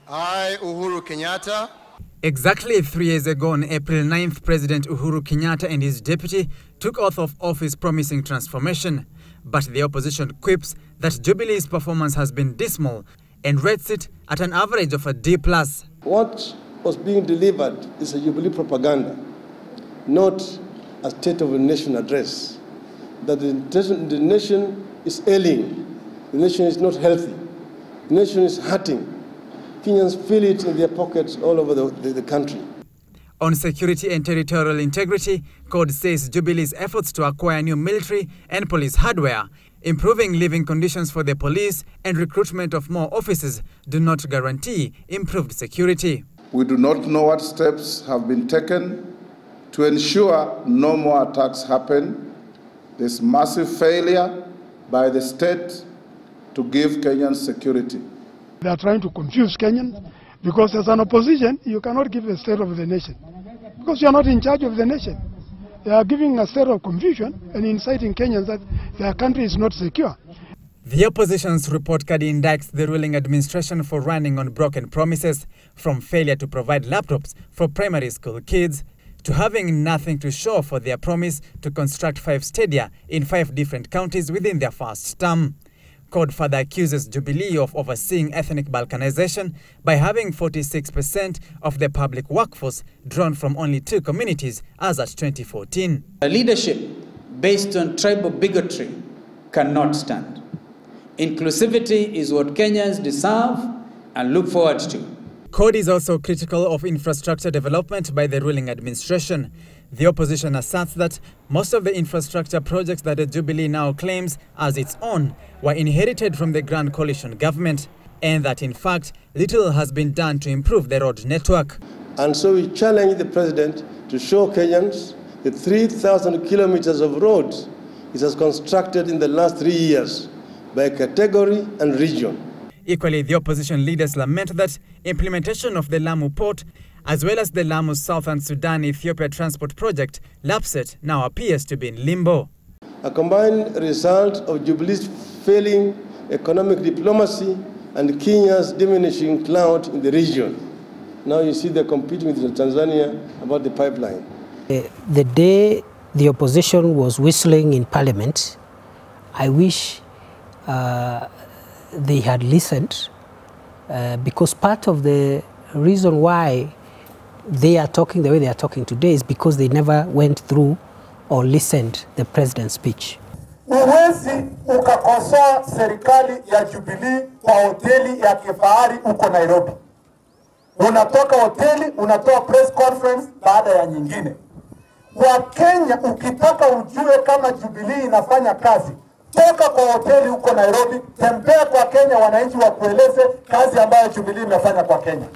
I, Uhuru Kenyatta. Exactly 3 years ago, on April 9th, President Uhuru Kenyatta and his deputy took oath of office promising transformation. But the opposition quips that Jubilee's performance has been dismal and rates it at an average of a D+. What was being delivered is a Jubilee propaganda, not a State of the Nation address. That the nation is ailing, the nation is not healthy, the nation is hurting. Kenyans feel it in their pockets all over the country. On security and territorial integrity, CORD says Jubilee's efforts to acquire new military and police hardware, improving living conditions for the police and recruitment of more officers do not guarantee improved security. We do not know what steps have been taken to ensure no more attacks happen. There's massive failure by the state to give Kenyans security. They are trying to confuse Kenyans because as an opposition, you cannot give a state of the nation because you are not in charge of the nation. They are giving a state of confusion and inciting Kenyans that their country is not secure. The opposition's report card indicts the ruling administration for running on broken promises, from failure to provide laptops for primary school kids to having nothing to show for their promise to construct 5 stadia in 5 different counties within their first term. CORD further accuses Jubilee of overseeing ethnic balkanization by having 46% of the public workforce drawn from only 2 communities as at 2014. A leadership based on tribal bigotry cannot stand. Inclusivity is what Kenyans deserve and look forward to. CORD is also critical of infrastructure development by the ruling administration. The opposition asserts that most of the infrastructure projects that the Jubilee now claims as its own were inherited from the Grand Coalition government, and that in fact little has been done to improve the road network. And so we challenge the president to show Kenyans the 3,000 kilometers of roads it has constructed in the last 3 years by category and region. Equally, the opposition leaders lament that implementation of the Lamu port as well as the Lamu Southern Sudan-Ethiopia transport project, LAPSET, now appears to be in limbo. A combined result of Jubilee's failing economic diplomacy and Kenya's diminishing clout in the region. Now you see they're competing with Tanzania about the pipeline. The day the opposition was whistling in Parliament, I wish they had listened, because part of the reason why they are talking the way they are talking today is because they never went through or listened the president's speech. Uwezi ukakosoa serikali ya Jubilee kwa hoteli ya kifahari uko Nairobi. Unatoka hoteli, unatoa press conference baada ya nyingine. Kwa Kenya ukitaka ujue kama Jubilee inafanya kazi, toka kwa hoteli uko Nairobi, tembea kwa Kenya, wananchi wakueleze kazi ambayo Jubilee imefanya kwa Kenya.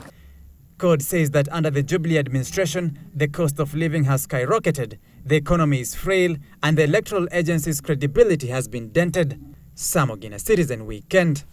CORD says that under the Jubilee administration, the cost of living has skyrocketed, the economy is frail, and the electoral agency's credibility has been dented. Sam Ogina, Citizen Weekend.